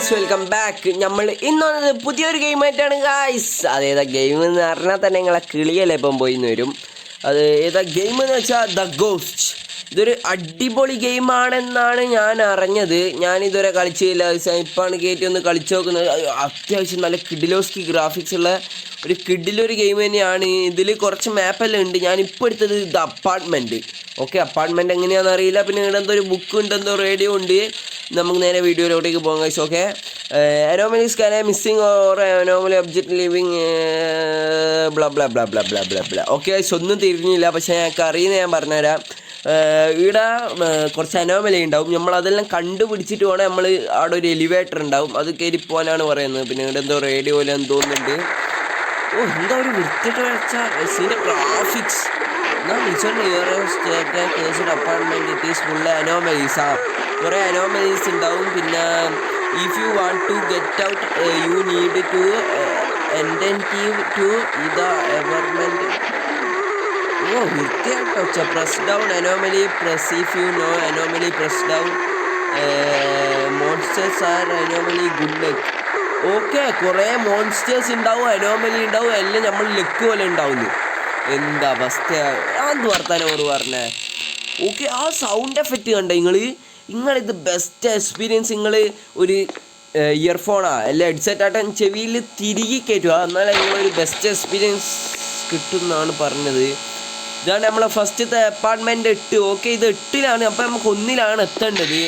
Guys, welcome back. നമ്മൾ ഇന്ന് പുതിയൊരു ഗെയിമായിട്ടാണ് ഗായ്സ്. അതേതാ ഗെയിം എന്ന് പറഞ്ഞാൽ തന്നെ നിങ്ങളെ കിളിയല്ലേ ഇപ്പം പോയിന്ന് വരും. അത് ഏതാ ഗെയിം എന്ന് വെച്ചാൽ ദ ഗോസ്റ്റ്. ഇതൊരു അടിപൊളി ഗെയിമാണെന്നാണ് ഞാൻ അറിഞ്ഞത്. ഞാനിതുവരെ കളിച്ചില്ല. ഇപ്പാണ് കയറ്റി ഒന്ന് കളിച്ചു നോക്കുന്നത്. അത്യാവശ്യം നല്ല കിഡിലോസ്കി ഗ്രാഫിക്സ് ഉള്ള ഒരു കിഡിലൊരു ഗെയിം തന്നെയാണ്. ഇതിൽ കുറച്ച് മാപ്പെല്ലാം ഉണ്ട്. ഞാനിപ്പോൾ എടുത്തത് ദ അപ്പാർട്ട്മെൻറ്റ്. ഓക്കെ, അപ്പാർട്ട്മെൻറ്റ് എങ്ങനെയാണെന്ന് അറിയില്ല. പിന്നെ ഇവിടെ എന്തോ ഒരു ബുക്ക് ഉണ്ട്, എന്തോ റേഡിയോ ഉണ്ട്. നമുക്ക് നേരെ വീഡിയോയിലോട്ടേക്ക് പോകാം guys. Okay, anomalies can missing or anomaly object living blah blah blah blah blah blah blah. Okay guys, ഒന്നും തിരിഞ്ഞില്ല, പക്ഷേ ഞങ്ങൾക്ക് അറിയുന്ന ഞാൻ പറഞ്ഞുതരാം. ഇവിടെ കുറച്ച് അനോമലി ഉണ്ടാവും. നമ്മളതെല്ലാം കണ്ടുപിടിച്ചിട്ട് വേണം. നമ്മൾ അവിടെ ഒരു എലിവേറ്റർ ഉണ്ടാവും, അത് കയറി പോകാനാണ് പറയുന്നത്. പിന്നെ ഇവിടെ എന്തോ റേഡിയോ പോലെ എന്ന് തോന്നുന്നുണ്ട്. ഓ, എന്താ ഒരു വൃത്തിയിട്ട് വെച്ചാൽ ഇതിൻ്റെ graphics. Apartment it is full അനോമലീസാ. കുറേ അനോമലീസ് ഉണ്ടാവും. പിന്നെ if you want to get out you need to attentive to the environment. ഓ, വൃത്തിയായിട്ടോ. Press down anomaly, press if you no anomaly, press down monsters are anomaly good luck. Okay, കുറേ monsters ഉണ്ടാവും, anomaly ഉണ്ടാവും, എല്ലാം നമ്മൾ luck പോലെ ഉണ്ടാവുന്നു. എന്താ അവസ്ഥ, അത് വർത്താനം ഓർ പറഞ്ഞേ. ഓക്കെ, ആ സൗണ്ട് എഫക്റ്റ് കണ്ടോ നിങ്ങളിത് ബെസ്റ്റ് എക്സ്പീരിയൻസ്. നിങ്ങൾ ഒരു ഇയർഫോണാ അല്ല ഹെഡ്സെറ്റായിട്ട് ചെവിയിൽ തിരികെ കയറ്റുക, എന്നാലേ നിങ്ങളൊരു ബെസ്റ്റ് എക്സ്പീരിയൻസ് കിട്ടുമെന്നാണ് പറഞ്ഞത്. ഇതാണ് നമ്മളെ ഫസ്റ്റത്തെ അപ്പാർട്ട്മെൻറ്റ് 8. ഓക്കെ, ഇത് 8ലാണ്. അപ്പോൾ നമുക്ക് 1ലാണ് എത്തേണ്ടത്.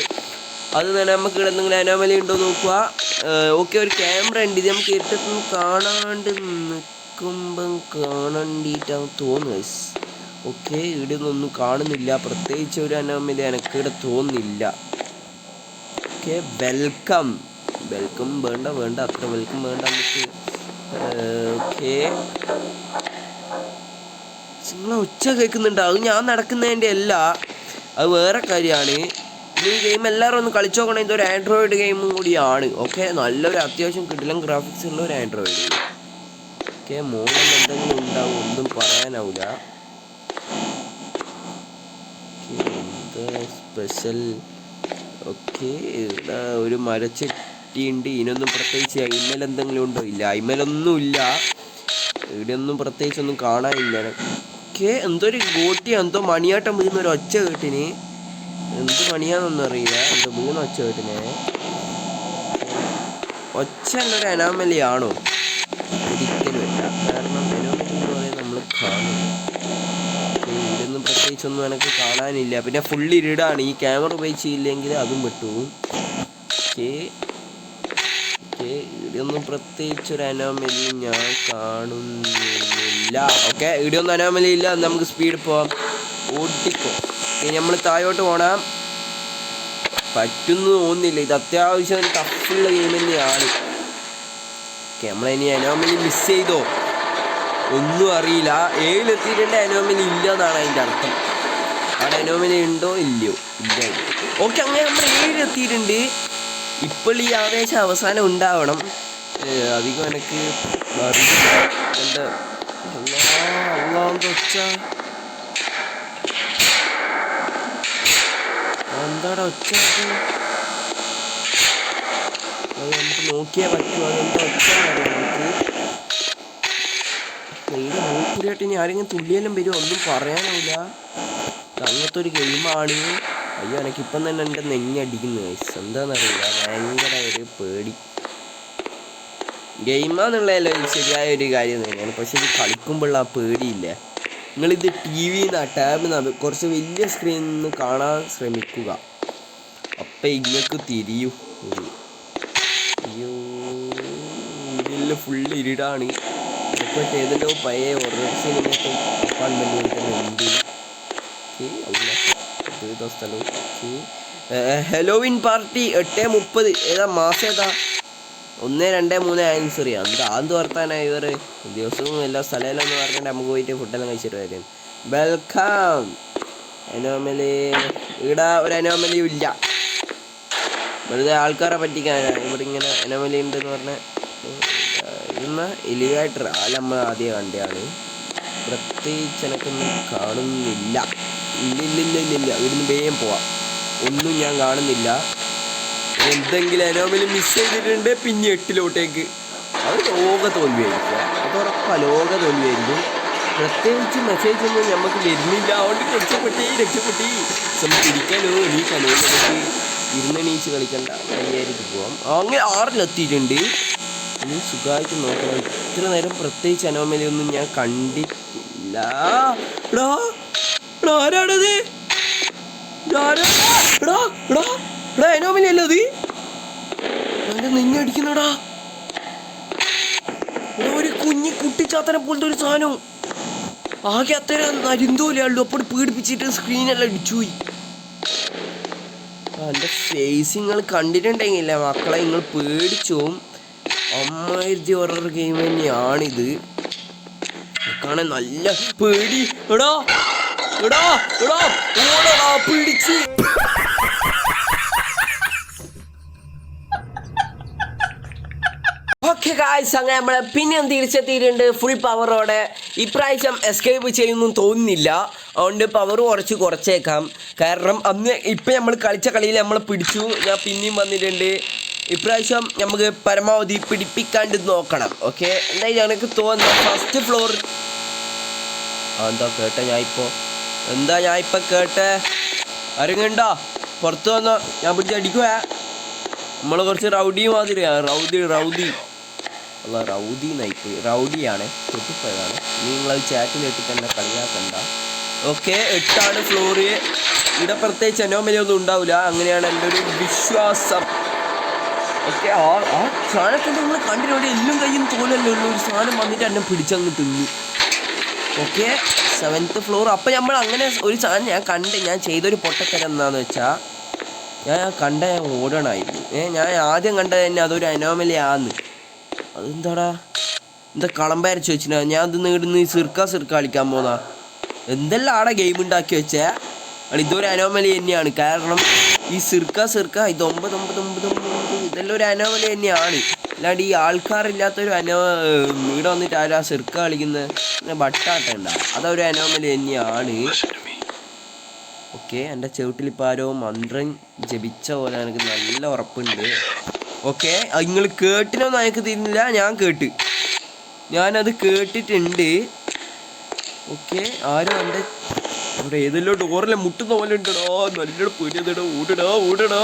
അത് തന്നെ നമുക്ക് ഇവിടെ എന്തെങ്കിലും അനോമലി ഉണ്ടോ നോക്കുക. ഓക്കെ, ഒരു ക്യാമറ ഉണ്ട്. ഇത് നമുക്ക് ഇരുട്ടത്ത് കാണാണ്ട് നിൽക്കുമ്പം കാണണ്ടിട്ടാണ് തോന്നുന്നത്. ഓക്കെ, ഇവിടെ ഒന്നും കാണുന്നില്ല. പ്രത്യേകിച്ച് ഒരു അനോമലി എനിക്ക് ഇവിടെ തോന്നുന്നില്ല. ഓക്കെ, വെൽക്കം വേണ്ട അത്ര വെൽക്കം വേണ്ട നമുക്ക്. ഓക്കെ, നിങ്ങളെ ഒച്ച കേൾക്കുന്നുണ്ട്. അത് ഞാൻ നടക്കുന്നതിൻ്റെ അല്ല, അത് വേറെ കാര്യമാണ്. ഈ ഗെയിം എല്ലാവരും ഒന്ന് കളിച്ചു നോക്കണം. ഇതൊരു ആൻഡ്രോയിഡ് ഗെയിമും കൂടിയാണ്. ഓക്കെ, നല്ലൊരു അത്യാവശ്യം കിടിലൻ ഗ്രാഫിക്സ് ഉള്ള ഒരു ആൻഡ്രോയിഡ് ഗെയിം. ഓക്കെ, മോളിൽ എന്തെങ്കിലും ഉണ്ടാവും, ഒന്നും പറയാനാവില്ല. സ്പെഷ്യൽ. ഓക്കെ, ഇവിടെ ഒരു മരച്ചട്ടിയുണ്ട്. ഇതിനൊന്നും പ്രത്യേകിച്ച് അയിമൽ എന്തെങ്കിലും ഉണ്ടോ? ഇല്ല, അയിമലൊന്നും ഇല്ല. ഇവിടെ ഒന്നും പ്രത്യേകിച്ചൊന്നും കാണാനില്ല. ഓക്കെ, എന്തോ ഒരു ഗോട്ടി, എന്തോ മണിയാട്ടം വീഴുന്ന ഒരു ഒച്ച കേട്ടിന്. എന്ത് മണിയാണെന്നൊന്നും അറിയില്ല. എന്തോ വീണ ഒച്ച കേട്ടിനെ. ഒച്ച എന്നൊരു അനോമലി ആണോ? ഒരിക്കലുമല്ല. കാരണം അനോമലി എന്ന് പറയുന്നത് നമ്മൾ കാണുന്നു. ഇതൊന്നും പ്രത്യേകിച്ചൊന്നും എനിക്ക് കാണാനില്ല. പിന്നെ ഫുൾ ഇരുടാണ്. ഈ ക്യാമറ ഉപയോഗിച്ചില്ലെങ്കിൽ അതും വിട്ടുപോകും. ഓക്കെ, ഇവിടെയൊന്നും പ്രത്യേകിച്ചൊരു അനോമലി ഞാൻ കാണുന്നില്ല. ഓക്കെ, ഇവിടെയൊന്നും അനോമലി ഇല്ല. നമുക്ക് സ്പീഡ് പോവാം, ഓടിക്കോ. നമ്മൾ താഴോട്ട് പോകണം. പറ്റുന്നു തോന്നുന്നില്ല. ഇത് അത്യാവശ്യം ടഫുള്ള ഗെയിം തന്നെയാണ്. ഓക്കെ, നമ്മളിനി അനോമലി മിസ് ചെയ്തോ ഒന്നും അറിയില്ല. 7 അനോമലി ഇല്ല എന്നാണ് അതിൻ്റെ അർത്ഥം. അവിടെ അനോമലി ഉണ്ടോ ഇല്ലയോ? ഇല്ല. ഓക്കെ, അങ്ങനെ നമ്മൾ 7 ഇപ്പോൾ ഈ ആവേശം അവസാനം ഉണ്ടാവണം. അധികം എനിക്ക് എന്താ ഒച്ച. എന്താടാ ഒച്ച? അത് നമുക്ക് നോക്കിയാൽ പറ്റുമോ അതെന്താ ഒച്ച? നമുക്ക് ഇതിൻ്റെ മൂക്കുരിയായിട്ട് ഇനി ആരെങ്കിലും തുള്ളിയെല്ലാം വരുമോ? ഒന്നും പറയാനാവില്ല. അങ്ങനത്തെ ഒരു ഗെയിമാണ്. അയ്യോ, എനിക്കിപ്പം തന്നെ എൻ്റെ നെഞ്ഞടിക്കുന്നു ഗൈസ്. എന്താണെന്നറിയില്ല, ഭയങ്കര ഒരു പേടി. ഗെയിമാന്നുള്ളതല്ലോ ശരിയായ ഒരു കാര്യം തന്നെയാണ്. പക്ഷെ ഇത് കളിക്കുമ്പോഴുള്ള ആ പേടിയില്ല. നിങ്ങളിത് ടിവിന്ന് ടാബിന്ന് കുറച്ച് വലിയ സ്ക്രീനിൽ നിന്ന് കാണാൻ ശ്രമിക്കുക. അപ്പം ഇങ്ങക്ക് തിരിയൂ. അയ്യോ, ഇതിൽ ഫുള്ള് ഇരുടാണ്. ഇപ്പോൾ ഏതെല്ലോ പഴയ ഒറിജിനൽ സിനിമയൊക്കെ അപ്പാർട്ട്മെൻറ്റ് ഉണ്ട്. സ്ഥലം. ഹെലോവിൻ പാർട്ടി 8:30. ഏതാ മാസം? ഏതാ? 1, 2, 3 ആൻസറി. എന്താ അത് വർത്താനായി ഇവർ ദിവസവും എല്ലാ സ്ഥലമെല്ലാം എന്ന് പറഞ്ഞിട്ട് നമുക്ക് പോയിട്ട് ഫുഡെല്ലാം കഴിച്ചിട്ട് വരും. വെൽക്കം. അനോമലി. ഇവിടെ ഒരു അനോമലിയും ഇല്ല. വെറുതെ ആൾക്കാരെ പറ്റിക്കാനാണ് ഇവിടെ ഇങ്ങനെ അനോമലി ഉണ്ടെന്ന് പറഞ്ഞാൽ. ഇന്ന് എലിവേറ്റർ അല്ല, നമ്മൾ ആദ്യം കണ്ടതാണ്. പ്രത്യേകിച്ച് എനിക്കൊന്നും കാണുന്നില്ല. ഇല്ല. ഇവിടുന്ന് വേഗം പോവാം. ഒന്നും ഞാൻ കാണുന്നില്ല. എന്തെങ്കിലും അനോമലി മിസ് ചെയ്തിട്ടുണ്ട് പിന്നെ 8 അത് ലോക തോൽവിയായിരിക്കും. അത് ഉറപ്പാ ലോക തോൽവിയായിരിക്കും. പ്രത്യേകിച്ച് മെസ്സേജ് ഒന്നും നമുക്ക് വരുന്നില്ല. അതുകൊണ്ട് രക്ഷപ്പെട്ടി പിടിക്കാനോ എണീക്കാനോ നമുക്ക് ഇരുന്നെണീച്ച് കളിക്കണ്ട കയ്യായിട്ട് പോവാം. അങ്ങനെ 6 ഇനി സുഖമായിട്ട് നോക്കണം. ഇത്ര നേരം പ്രത്യേകിച്ച് അനോമലി ഒന്നും ഞാൻ കണ്ടിട്ടില്ല. ആരാണത്? അനോമലി അല്ല അത്. നിന്നെ അടിക്കുന്നടാ ഒരു കുട്ടിച്ചാത്തനെ പോലത്തെ ഒരു സാധനം. ആകെ അത്ര നരിന്തോലുള്ളൂ. അപ്പോൾ പീഡിപ്പിച്ചിട്ട് സ്ക്രീനെല്ലാം അടിച്ചുപോയി. എൻ്റെ ഫേസ് നിങ്ങൾ കണ്ടിട്ടുണ്ടെങ്കില്ല മക്കളെ, നിങ്ങൾ പേടിച്ചു. അമ്മായിരത്തി ഹൊറർ ഗെയിം തന്നെയാണിത്. കാണാൻ നല്ല പേടി. പിടിച്ച് ഓക്കെ ഗായ്സ്, അങ്ങനെ നമ്മളെ പിന്നെയും തിരിച്ചെത്തിയിട്ടുണ്ട് ഫുൾ പവറോടെ. ഇപ്രാവശ്യം എസ്കേപ്പ് ചെയ്യുന്നു തോന്നുന്നില്ല. അതുകൊണ്ട് പവർ കുറച്ചേക്കാം. കാരണം അന്ന് ഇപ്പം നമ്മൾ കളിച്ച കളിയിൽ നമ്മൾ പിടിച്ചു. ഞാൻ പിന്നെയും വന്നിട്ടുണ്ട്. ഇപ്രാവശ്യം നമുക്ക് പരമാവധി പിടിപ്പിക്കാണ്ട് നോക്കണം. ഓക്കെ, എന്തായാലും എനിക്ക് തോന്നുന്നത് ഫസ്റ്റ് ഫ്ലോർ ഞാനിപ്പോൾ കേട്ടെ അരങ്ങണ്ടോ പുറത്ത് വന്നോ ഞാൻ പിടിച്ച് അടിക്കുക. നമ്മൾ കുറച്ച് റൗഡി മാതിരിയാണ്. റൗഡി നയിപ്പോയി. റൗഡിയാണ്, തൊട്ടിപ്പോയതാണ്. നിങ്ങളത് ചാറ്റിലിട്ട് തന്നെ കളിയാക്കണ്ട. Okay, 8 floor. ഇവിടെ പ്രത്യേകിച്ച് അനോമലി ഒന്നും ഉണ്ടാവില്ല, അങ്ങനെയാണ് എൻ്റെ ഒരു വിശ്വാസം. ഓക്കെ, ആ സാധനത്തിൻ്റെ നിങ്ങൾ കണ്ടിട്ടുണ്ട്. എല്ലും കയ്യും തോലല്ലേ ഉള്ളൂ. ഒരു സാധനം വന്നിട്ട് എന്നെ പിടിച്ചങ്ങ് തിന്നു. Okay, 7th floor. അപ്പം നമ്മൾ അങ്ങനെ ഒരു സാധനം ഞാൻ ചെയ്തൊരു പൊട്ടത്തരം എന്താണെന്ന് വെച്ചാൽ ഞാൻ ഓടണമായിരുന്നു. ഞാൻ ആദ്യം കണ്ടത് തന്നെ അതൊരു അനോമലി ആന്ന്. അതെന്താടാ എന്താ കളമ്പരച്ച് വെച്ചിട്ടാ ഞാൻ അത് നേടുന്ന സിർക്ക കളിക്കാൻ പോന്നാ. എന്തെല്ലാം ആടെ ഗെയിം ഉണ്ടാക്കി വെച്ചേ. ഇതൊരു അനോമലി തന്നെയാണ്. കാരണം ഈ സിർക്ക ഇത് 9 ഇതെല്ലാം ഒരു അനോമലി തന്നെയാണ്. അല്ലാണ്ട് ഈ ആൾക്കാരില്ലാത്തൊരു ഇവിടെ വന്നിട്ട് ആരാ സിർക്ക കളിക്കുന്നത് ബട്ടാട്ടണ്ട. അതൊരു അനോമലി തന്നെയാണ്. ഓക്കെ, എൻ്റെ ചവിട്ടിലിപ്പോൾ ആരോ മന്ത്രം ജപിച്ച പോലെ എനിക്ക് നല്ല ഉറപ്പുണ്ട്. ഓക്കെ, നിങ്ങൾ കേട്ടിനൊന്നും എനിക്ക് തിരിഞ്ഞില്ല. ഞാനത് കേട്ടിട്ടുണ്ട്. ഓക്കെ, ആരോ എൻ്റെ അവിടെ ഏതെല്ലോ ഡോറിലെ മുട്ടുന്ന പോലെ ഉണ്ടോ. നല്ലോണം പൊരിയതടോ. ഓടടാ.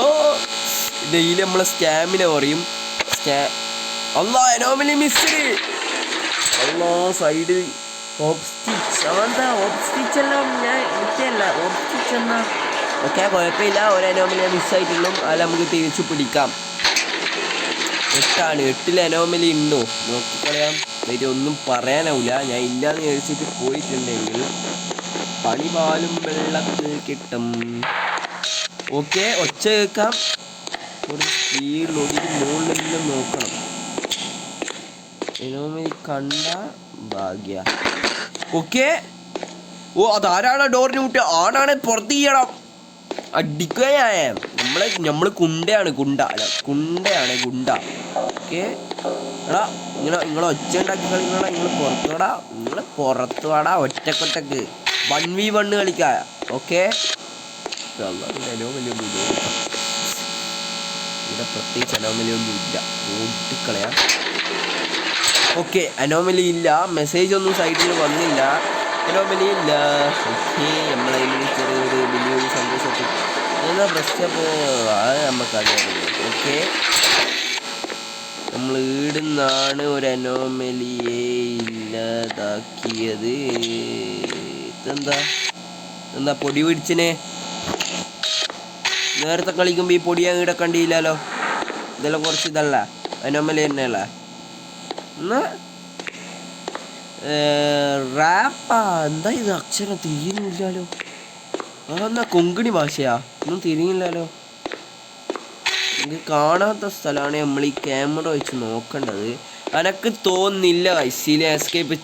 ഡെയിലി നമ്മളെ സ്റ്റാമിന പറയും. Anomaly miss. സൈഡിൽ ഓക്കെ, കുഴപ്പമില്ല. ഒരു അനോമലി മിസ്സായിട്ടുള്ളൂ. അത് നമുക്ക് തിരിച്ചു പിടിക്കാം. 8 അനോമലി ഉണ്ടോ നോക്കിക്കളയാം. ഒന്നും പറയാനാവില്ല. ഞാൻ ഇല്ലാന്ന് കഴിച്ചിട്ട് പോയിട്ടുണ്ടെങ്കിൽ പണിപാലും വെള്ളത്തിൽ കിട്ടും. ഓക്കെ, ഒച്ച കേൾക്കാം. ഒരു സ്പീഡിൽ ഒടിക്ക് മുകളിലെല്ലാം നോക്കണം. അനോമലി കണ്ട ഭാഗ്യ. ഓക്കെ, അതാരാണ് ഡോറിന് മുട്ടി? ആണാണ് പുറത്ത് ചെയ്യണം. അടിക്കുകയായ നമ്മള് കുണ്ടയാണ്. ഗുണ്ട. ഓക്കെ, എടാ നിങ്ങൾ ഒച്ച ഉണ്ടാക്കി കളിക്കണ. നിങ്ങൾ പുറത്ത് വാടാ. ഒറ്റക്കൊറ്റക്ക് 1v1 കളിക്കാ. ഓക്കെ, അനോമലി ഒന്നും ഇവിടെ പ്രത്യേകിച്ച് അനോമലി ഒന്നും ഇല്ല. ഓടിക്കളയാം. ഓക്കെ, അനോമലി ഇല്ല. മെസ്സേജ് ഒന്നും സൈഡിൽ വന്നില്ല. അനോമലി ഇല്ല. ഓക്കെ, നമ്മളതിൽ ചെറിയൊരു വലിയൊരു സന്തോഷത്തിൽ എന്നാ പ്രശ്നപ്പോൾ അത് നമുക്കറിയാം. ഓക്കെ, നമ്മൾ ഈടുന്നാണ് ഒരു അനോമലിയെ ഇല്ലാതാക്കിയത്. എന്താ പൊടി പിടിച്ചിനെ? നേരത്തെ കളിക്കുമ്പോൾ ഈ പൊടി ഞാൻ ഇവിടെ കണ്ടില്ലല്ലോ. ഇതെല്ലാം കുറച്ച് ഇതല്ല അനോമലി തന്നെയല്ല. എന്നാ റാപ്പാ എന്താ ഇത്? അക്ഷരം തിരിയുന്നില്ലല്ലോ. എന്നാ കൊങ്കണി ഭാഷയാ? ഒന്നും തിരിയില്ലല്ലോ. ഇത് കാണാത്ത സ്ഥലമാണ് നമ്മൾ ഈ ക്യാമറ വെച്ച് നോക്കേണ്ടത്. എനക്ക് തോന്നുന്നില്ല ഐസിയിൽ എസ്കേപ്പ്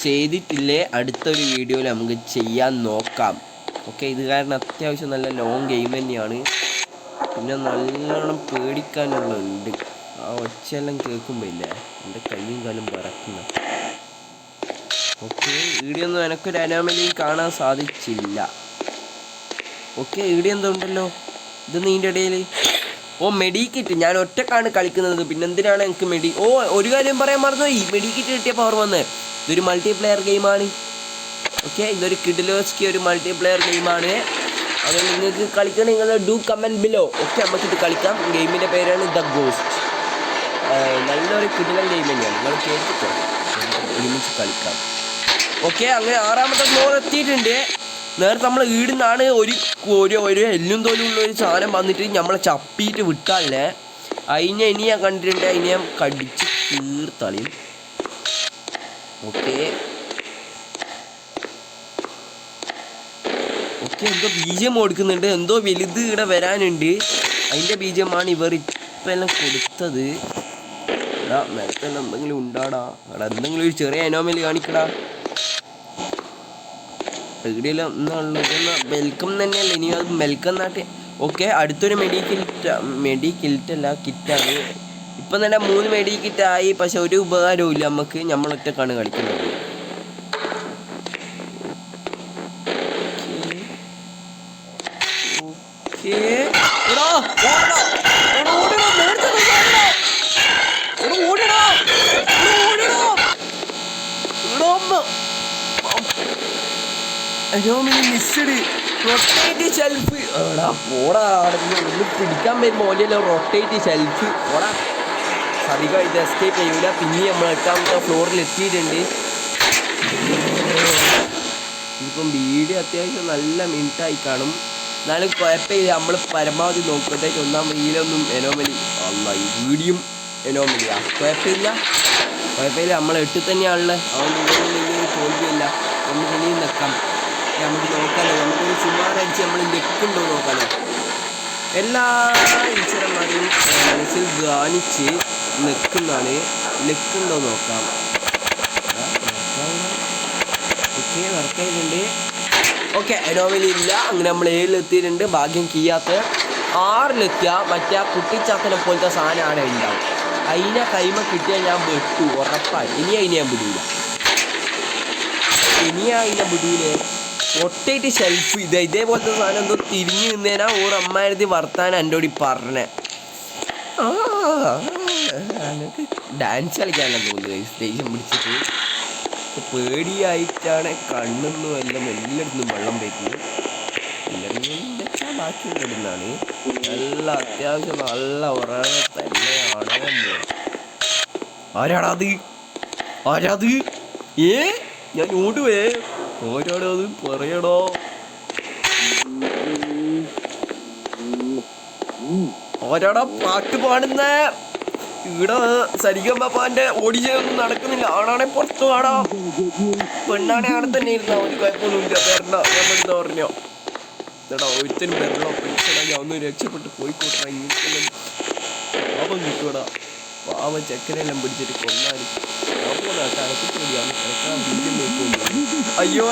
ചെയ്തിട്ടില്ലേ. അടുത്തൊരു വീഡിയോയിൽ നമുക്ക് ചെയ്യാൻ നോക്കാം. ഓക്കെ, ഇത് കാരണം അത്യാവശ്യം നല്ല ലോങ് ഗെയിം തന്നെയാണ്. പിന്നെ നല്ലോണം പേടിക്കാനുള്ളുണ്ട്. ആ ഒച്ചയെല്ലാം കേൾക്കുമ്പോൾ ഇല്ലേ എൻ്റെ കയ്യും കാലും പറക്കുന്ന. ഓക്കെ, ഈടെയൊന്നും എനക്കൊരു അനോമലിയും കാണാൻ സാധിച്ചില്ല. ഓക്കെ, ഈടെ എന്തോ ഉണ്ടല്ലോ. ഇത് നീൻ്റെ ഇടയിൽ ഓ മെഡിക്കിറ്റ്, ഞാൻ ഒറ്റക്കാണ് കളിക്കുന്നത്, പിന്നെന്തിനാണ് എനിക്ക് ഒരു കാര്യം പറയാൻ മറന്നു, ഈ മെഡിക്കിറ്റ് കിട്ടിയ പവർ വന്ന്. ഇതൊരു മൾട്ടിപ്ലെയർ ഗെയിമാണ്. ഓക്കെ, ഇതൊരു കിഡിലോസ്കി ഒരു മൾട്ടിപ്ലെയർ ഗെയിമാണ്. അത് നിങ്ങൾക്ക് കളിക്കണം, നിങ്ങൾ ഡു കമൻറ്റ് ബിലോ. ഓക്കെ, നമുക്കിത് കളിക്കാം. ഗെയിമിൻ്റെ പേരാണ് ദ ഗോസ്റ്റ്. നല്ലൊരു കിഡിലൻ ഗെയിം തന്നെയാണ്, നിങ്ങൾ കേട്ടിട്ടോ, ഒരുമിച്ച് കളിക്കാം. ഓക്കെ, അങ്ങനെ 6ാമത്തെ ഫ്ലോർ എത്തിയിട്ടുണ്ട്. നേരത്തെ നമ്മൾ ഈടുന്നാണ് ഒരു എല്ലും തോലുള്ള ഒരു സാധനം വന്നിട്ട് നമ്മളെ ചപ്പിയിട്ട് വിട്ടാലേ അതിനെ ഇനി ഞാൻ കണ്ടിട്ടുണ്ട്, അതിനെ ഞാൻ കടിച്ച് തീർത്തളിയും. ഓക്കെ ഓക്കെ, എന്തോ ബീജം കൊടുക്കുന്നുണ്ട്, എന്തോ വലുത് ഇവിടെ വരാനുണ്ട്. അതിൻ്റെ ബീജമാണ് ഇവർ ഇപ്പം എല്ലാം കൊടുത്തത്. എടാ നേരത്തെല്ലാം എന്തെങ്കിലും ഉണ്ടാടാ, എടാ എന്തെങ്കിലും ഒരു ചെറിയ അനോമലി കാണിക്കടാ. എവിടെയെല്ലാം എന്നുള്ളത് വെൽക്കം തന്നെയല്ല, ഇനി അത് വെൽക്കം നാട്ടെ. ഓക്കെ, അടുത്തൊരു മെഡിക്കിറ്റല്ല കിറ്റാണ്. ഇപ്പം തന്നെ 3 മെഡിക്കിറ്റായി, പക്ഷെ ഒരു ഉപകാരവും ഇല്ല നമുക്ക്, നമ്മളൊറ്റക്കാണ് കളിക്കുന്നത്. റൊട്ടേറ്റ് ഷെൽഫ് പോടാ, ഒന്ന് പിടിക്കാൻ വരുമ്പോൾ ഓലെയല്ലോ റൊട്ടേറ്റ് ഷെൽഫ് പോടാ. അധികം ഇത് എസ്കേപ്പ് ചെയ്യൂല. പിന്നെ നമ്മൾ 8ാമത്തെ ഫ്ലോറിൽ എത്തിയിട്ടുണ്ട്. ഇപ്പം വീഡിയോ അത്യാവശ്യം നല്ല മിനിറ്റായി കാണും, എന്നാലും കുഴപ്പമില്ല. നമ്മൾ പരമാവധി നോക്കുമ്പോഴത്തേക്ക് 1ാം റീലൊന്നും എനോമലി അല്ല, ഈ വീഡിയോ എനോമലിയാ. കുഴപ്പമില്ല. നമ്മൾ 8 തന്നെയാണുള്ളത്, അതുകൊണ്ട് തോൽവിയില്ല. നമുക്ക് ഇനിയും നിൽക്കാം, നമുക്ക് നോക്കാലോ. നമുക്കൊരു സുമാരടിച്ച് നമ്മൾ ലെക്കുണ്ടോ നോക്കാലോ. എല്ലാ ഈശ്വരന്മാരെയും മനസ്സിൽ ഗാനിച്ച് നിൽക്കുന്നതാണ്. ലെക്കുണ്ടോ നോക്കാം. ഓക്കെ, വർക്കായിട്ടുണ്ട്. ഓക്കെ, അനോമലി ഇല്ല. അങ്ങനെ നമ്മൾ 7 ഭാഗ്യം ചെയ്യാത്ത 6 മറ്റേ ആ കുട്ടിച്ചാത്തനെ പോലത്തെ സാധനമാണ് ഉണ്ടാവും. അതിനെ കൈമ കിട്ടിയാൽ ഞാൻ വെട്ടു ഉറപ്പായി. ഇനി അതിനെ ഞാൻ വിടൂല, റൊട്ടേറ്റ് ഷെൽഫ് ഇതേപോലത്തെ സാധനം എന്തോ തിരിഞ്ഞു നിന്നേനാ ഓരമ്മായിരുത്തി വർത്താനം എൻ്റെ കൂടി പറഞ്ഞേ. ഡാൻസ് കളിക്കാനല്ല തോന്നുന്നത്, സ്റ്റേഷൻ പിടിച്ചിട്ട് പേടിയായിട്ടാണ്. കണ്ണൊന്നും എല്ലാം എല്ലായിടത്തും വെള്ളം പറ്റുന്നത്. എല്ലാവരും വെച്ചാൽ ബാക്കിയുള്ളതാണ്. നല്ല അത്യാവശ്യം നല്ല ഉറങ്ങ തന്നെയാണ്. ആരാത് ഞാൻ ഓടുവേ. ഓരോടോ അത് പറയടോ. ഓരോടാ പാട്ട് പാടുന്ന ഇവിടെ സരിഗമ്മപ്പാന്റെ ഓഡിഷനൊന്നും നടക്കുന്നില്ല. ആണാണെ പുറത്ത് പാടാ, പെണ്ണാണെ അവിടെ തന്നെ ഇരുന്നാ ഒരു കുഴപ്പമൊന്നുമില്ല. വരണ നമ്മളെന്താ പറഞ്ഞോ ചേട്ടാ, ഒരുത്തനും വരണോ പെട്ടെന്നാ ഞാൻ ഒന്ന് രക്ഷപ്പെട്ട് പോയിക്കോട്ടാ. ഇങ്ങനെ പാപം കിട്ടൂടാ, പാവം ചെക്കനെല്ലാം പിടിച്ചിട്ട് കൊന്നാലും അയ്യോ.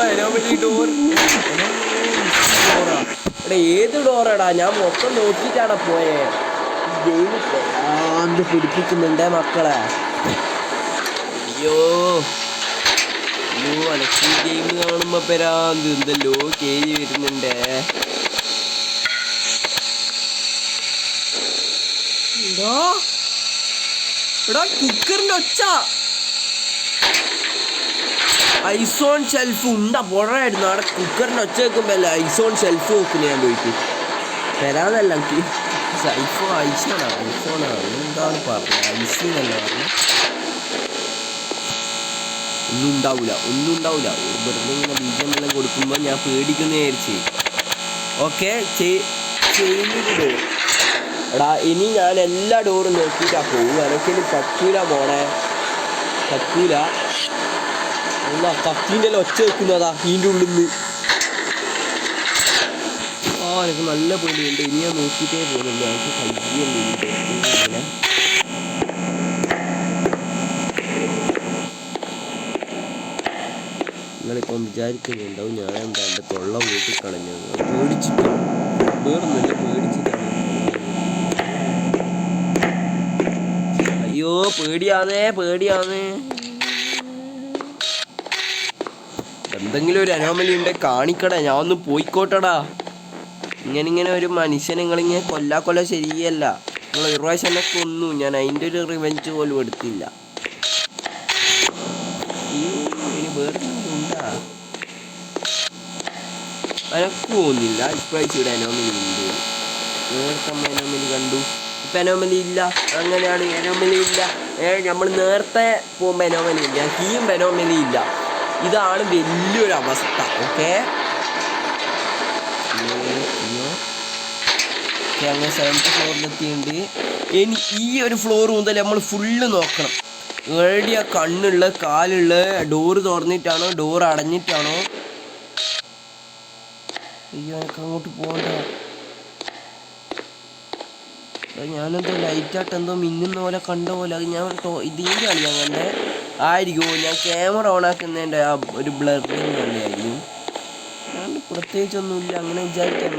ഡോർ എടാ, ഏത് ഡോറാടാ? ഞാൻ മൊത്തം നോക്കിയിട്ടാണ് പോയേ. ഗെയിം പിടിപ്പിക്കുന്നുണ്ടേ മക്കളെ. അയ്യോ അലക്സി ഗെയിം കാണുമ്പോ പെരാന്ത് എന്തല്ലോ കേരി വരുന്നുണ്ടേ. എടാ കുക്കറിന്റെ ഒച്ച. ഐസോൺ ഷെൽഫ് ഉണ്ടാ പൊഴായിരുന്നു അവിടെ. കുക്കറിന്റെ ഒച്ച വെക്കുമ്പോ അല്ലേ ഐസോൺ ഷെൽഫ് നോക്കുന്ന ഞാൻ പോയിട്ട് തരാന്നല്ല. ഐസോണാണ് എന്താണ് പറഞ്ഞത്, ഐസിന്നല്ല പറഞ്ഞു. ഒന്നും ഉണ്ടാവില്ല. വെറുതെ ഇങ്ങനെ ബീജം എല്ലാം കൊടുക്കുമ്പോൾ ഞാൻ പേടിക്കുന്ന വിചാരിച്ച്. ഓക്കെ, ചെയ്തിട്ട് എടാ ഇനി ഞാൻ എല്ലാ ഡോറും നോക്കിയിട്ടാ പോകും. എനിക്കിനി പറ്റൂല മോളെ, പറ്റൂല. എന്നാ കത്തീൻ്റെ ഒച്ച വെക്കുന്നതാ ഇതിൻ്റെ ഉള്ളിൽ നിന്ന്. എനിക്ക് നല്ല പേടിയുണ്ട്. ഇനി ഞാൻ നോക്കിയിട്ടേ പോകുന്നുണ്ട്. എനിക്ക് കയ്യൊന്നുമില്ല. നിങ്ങളിപ്പം വിചാരിക്കുന്നുണ്ടാവും ഞാൻ എന്താ എൻ്റെ തൊള്ള കൂട്ടി കളഞ്ഞത്. പേടിച്ചിട്ട് വേറൊന്നുമില്ല, പേടിച്ചിട്ടാണ്. അയ്യോ പേടിയാന്നേ. എന്തെങ്കിലും ഒരു അനോമലി ഉണ്ടെ കാണിക്കടാ, ഞാൻ ഒന്ന് പോയിക്കോട്ടടാ. ഇങ്ങനെ ഒരു മനുഷ്യനെ നിങ്ങളിങ്ങനെ കൊല്ല ശരിയല്ല. നിങ്ങൾ ഒരു പ്രാവശ്യം എന്നെ കൊന്നു, ഞാൻ അതിൻ്റെ ഒരു റിവെഞ്ച് പോലും എടുത്തില്ല. ഇനി വേറെ ഉണ്ടാ എനക്ക് തോന്നില്ല ഇപ്രാവശ്യം ഇവിടെ അനോമലി ഉണ്ട്. നേരത്തെ നമ്മൾ അനോമലി കണ്ടു, ഇപ്പം അനോമലി ഇല്ല. അങ്ങനെയാണ് അനോമലി ഇല്ല. നമ്മൾ നേരത്തെ പോകുമ്പോൾ അനോമലി ഇല്ല, കീയും അനോമലി ഇല്ല. ഇതാണ് വലിയൊരു അവസ്ഥ. ഓക്കെ അങ്ങനെ 7th ഫ്ലോറിലെത്തിയുണ്ട്. ഇനി ഈ ഒരു ഫ്ലോർ മുതൽ നമ്മൾ ഫുള്ള് നോക്കണം. എവിടെയാ കണ്ണുള്ള കാലുള്ള, ഡോറ് തുറന്നിട്ടാണോ ഡോർ അടഞ്ഞിട്ടാണോ? അയ്യോ എനിക്ക് അങ്ങോട്ട് പോകണ്ട. ഞാനെന്തോ ലൈറ്റായിട്ട് എന്തോ മിന്നുന്ന പോലെ കണ്ട പോലെ. അത് ഞാൻ ഇതിൻ്റെ കളിയാൻ കണ്ടേ ആയിരിക്കുമോ? ഞാൻ ക്യാമറ ഓണാക്കുന്നതിൻ്റെ ആ ഒരു ബ്ലറിങ് കണ്ടായിരിക്കും. ഞാൻ പ്രത്യേകിച്ചൊന്നുമില്ല, അങ്ങനെ വിചാരിക്കാം.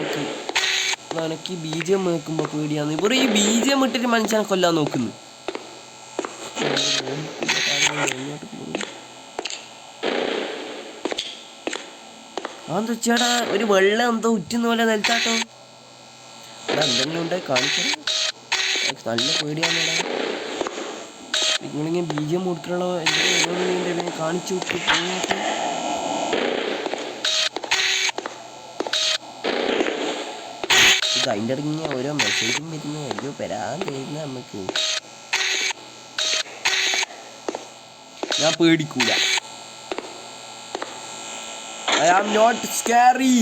എനിക്ക് ബീജം വെക്കുമ്പോൾ പേടിയാന്ന്. ഇവർ ഈ ബീജം ഇട്ടിട്ട് മനുഷ്യനെ കൊല്ലാൻ നോക്കുന്നു. അതെന്താ ചേട്ടാ ഒരു വെള്ളം എന്തോ ഉറ്റുന്ന പോലെ നിലത്താട്ടോ? എന്തെങ്കിലും ഉണ്ടായി കാണിക്കണം. നല്ല പേടിയാന്നേടാ. നിങ്ങളിങ്ങനെ ബീജം കൊടുത്തിട്ടുള്ള എന്തെങ്കിലും കാണിച്ചു വിട്ടു പോയിട്ട് ഇത് അതിൻ്റെ ഇടയ്ക്ക് ഓരോ മെസ്സേജും വരുന്നു. അയ്യോ വരാൻ തരുന്ന നമുക്ക്. ഞാൻ പേടിക്കൂല. I am not scary.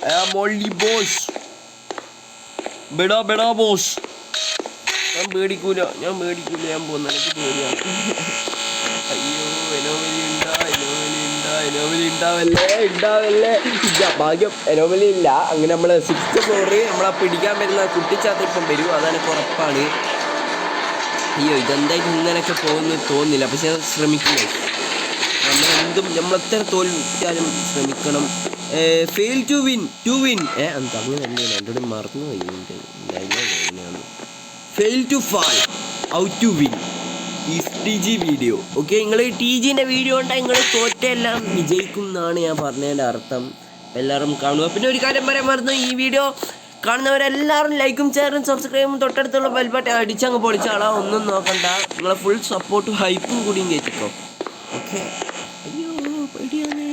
I am only boss. ബെടാ ബോസ്. ഞാൻ പേടിക്കൂല. ഞാൻ പോകുന്ന എനിക്ക് പേടിയാണ്. അയ്യോ അനോമലി ഉണ്ടാവല്ലേ. ഭാഗ്യം അനോമലി ഇല്ല. അങ്ങനെ നമ്മൾ 6th ഫ്ലോറ് നമ്മളെ പിടിക്കാൻ വരുന്ന കുട്ടിച്ചാത്ത ഇപ്പം വരും, അതെനിക്ക് ഉറപ്പാണ്. അയ്യോ ഇതെന്തായിട്ട് ഇങ്ങനെയൊക്കെ പോകുന്നു തോന്നില്ല, പക്ഷെ ശ്രമിക്കുന്നു. നമ്മളെത്ര തോൽപ്പിച്ചാലും ശ്രമിക്കണം. ഫെയിൽ ടു വിൻ എന്താ അങ്ങനെയല്ലേ? എൻ്റെ മറന്നു പോയി. എങ്ങനെയാണ് fail to fall out to win is TG video. Okay, നിങ്ങൾ TGൻ്റെ വീഡിയോ ഉണ്ടായി നിങ്ങൾ തോറ്റെല്ലാം വിജയിക്കും എന്നാണ് ഞാൻ പറഞ്ഞതിൻ്റെ അർത്ഥം. എല്ലാവരും കാണുക. പിന്നെ ഒരു കാര്യം പറയാൻ മറന്നു, ഈ വീഡിയോ കാണുന്നവരെല്ലാവരും ലൈക്കും ഷെയറും സബ്സ്ക്രൈബും തൊട്ടടുത്തുള്ള ബെൽ ബട്ടൺ അടിച്ചങ്ങ് പൊളിച്ചാളാ. ഒന്നും നോക്കണ്ട, നിങ്ങളെ ഫുൾ സപ്പോർട്ടും ഹൈപ്പും കൂടിയും കയറ്റിക്കോ. ഓക്കെ. അയ്യോ പേടിയാണേ.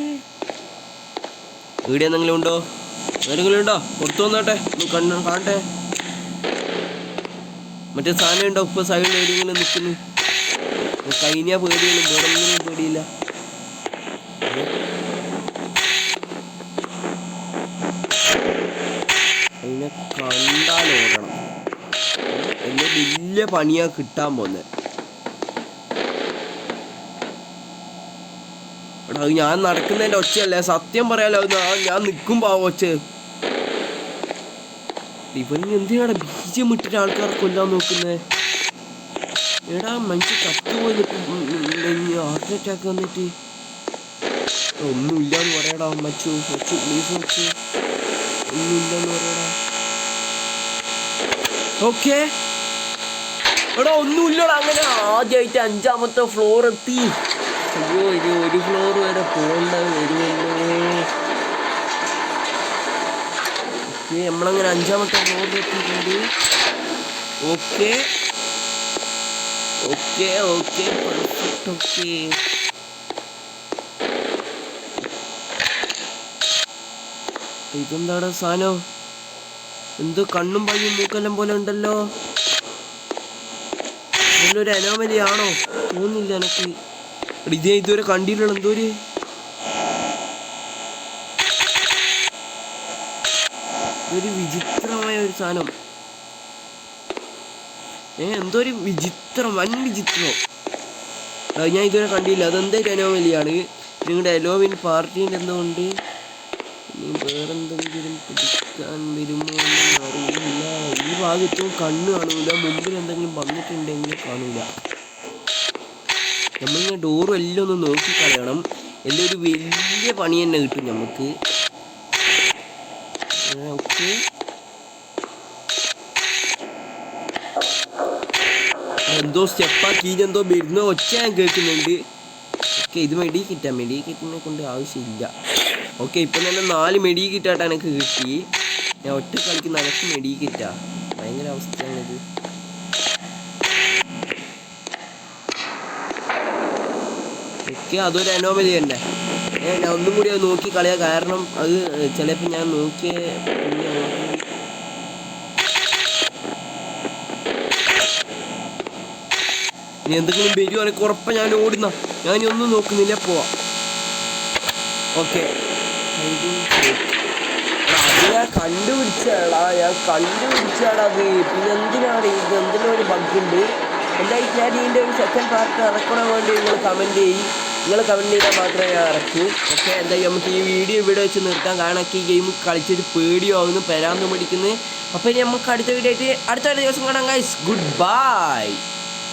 വീഡിയോ എന്തെങ്കിലും ഉണ്ടോ? പുറത്തു വന്നോട്ടെ, കാണട്ടെ. മറ്റേ സാധനം ഉണ്ടോ? ഇപ്പൊ സൈഡിൽ എവിടെയെങ്കിലും നിൽക്കുന്നു. കഴിഞ്ഞ പേടിയാണ്, വേറൊന്നും പേടിയില്ല. അതിനെ കണ്ടാൽ ഓടണം. എന്നെ വലിയ പണിയാ കിട്ടാൻ പോന്നെ. എടാ അത് ഞാൻ നടക്കുന്നതിൻ്റെ ഒച്ചയല്ലേ, സത്യം പറയാലോ. ഞാൻ നിൽക്കുമ്പോ ഒച്ച. ഇവന് എന്തിനാണ് ബീജം ഇട്ടിട്ട് ആൾക്കാരെ കൊല്ലാൻ നോക്കുന്നത്? എടാ മനുഷ്യ ചത്തുപോയി. ഹാർട്ട് അറ്റാക്ക് വന്നിട്ട് ഒന്നുമില്ലാന്ന് പറയടാ. മച്ചു പ്ലീസ് ഒന്നുമില്ലെന്ന് പറയടാ. ഓക്കെ എടാ ഒന്നുമില്ലടാ. അങ്ങനെ ആദ്യമായിട്ട് 5ാമത്തെ ഫ്ലോർ എത്തി. അയ്യോ ഇനി ഒരു ഫ്ലോർ വരെ പോകേണ്ട വരുമല്ലോ. ഓക്കെ നമ്മളങ്ങനെ 5ാമത്തെ ഫ്ലോറിൽ എത്തിയിട്ടുണ്ട്. Okay perfect. ഓക്കെ ഇതെന്താടാ സാധനം? എന്തോ കണ്ണും പയ്യും മൂക്കെല്ലാം പോലെ ഉണ്ടല്ലോ. നല്ലൊരു അനോമലി ആണോ? തോന്നില്ല എനിക്ക്. ഇതേ ഇതുവരെ കണ്ടിട്ടുള്ള എന്തോ ഒരു വിചിത്രമായ ഒരു സാധനം. എന്തോ ഒരു വൻ വിചിത്രം. ഞാൻ ഇതുവരെ കണ്ടില്ല. അതെന്തായിട്ട് അനോമലിയാണ്. നിങ്ങളുടെ അലോവിൻ പാർട്ടീൻ്റെ എന്തുകൊണ്ട് ഇനി വേറെന്തെങ്കിലും പിടിക്കാൻ വരുമോ എന്ന് അറിയില്ല. ഈ ഭാഗത്തും കണ്ണ് കാണൂല, മുമ്പിൽ എന്തെങ്കിലും വന്നിട്ടുണ്ടെങ്കിൽ കാണൂല. നമ്മളിങ്ങനെ ഡോറും എല്ലാം ഒന്ന് നോക്കിക്കളയണം. എല്ലാം ഒരു വലിയ പണി തന്നെ കിട്ടും നമുക്ക്. ഓക്കെ എന്തോ സ്റ്റെപ്പാക്കി എന്തോ വരുന്ന ഒച്ച ഞാൻ കേൾക്കുന്നുണ്ട്. ഓക്കെ ഇത് മെഡിക്കിറ്റിനെ കൊണ്ട് ആവശ്യമില്ല. ഓക്കെ ഇപ്പം തന്നെ 4 മെഡിക്കിറ്റായിട്ട് എനിക്ക് കിട്ടി. ഞാൻ ഒറ്റ കളിക്കുന്ന എനിക്ക് മെഡിക്കിറ്റാ. ഭയങ്കര അവസ്ഥയാണിത്. ഒക്കെ അതൊരു അനോമലി തന്നെ. ഞാൻ ഒന്നും കൂടി അത് നോക്കി കളയാ, കാരണം അത് ചിലപ്പോൾ ഞാൻ നോക്കിയ ഇനി എന്തെങ്കിലും വരുവാണെങ്കിൽ ഉറപ്പം ഞാൻ ഓടുന്ന. ഞാൻ ഒന്നും നോക്കുന്നില്ല, പോവാ. ഓക്കെ, അത് ഞാൻ കണ്ടുപിടിച്ചാടാ അത്. പിന്നെ എന്തിനാണ് ഇത്? എന്തിനും ഒരു ബഗ്ഗുണ്ട്. എന്തായാലും ഞാൻ ഇതിൻ്റെ ഒരു സെക്കൻഡ് പാർട്ട് ഇറക്കണം വേണ്ടി നിങ്ങൾ കമൻറ്റ് ചെയ്താൽ മാത്രമേ ഞാൻ ഇറക്കൂ. ഓക്കെ, എന്തായാലും നമുക്ക് ഈ വീഡിയോ ഇവിടെ വെച്ച് നിർത്താം. കാരണം ഈ ഗെയിം കളിച്ചിട്ട് പേടിയാവുന്നു, പെരാന്ന് പിടിക്കുന്നത്. അപ്പോൾ ഇനി നമുക്ക് അടുത്ത വീഡിയോ ആയിട്ട് അടുത്ത ദിവസം കാണാം ഗൈസ്. Good bye.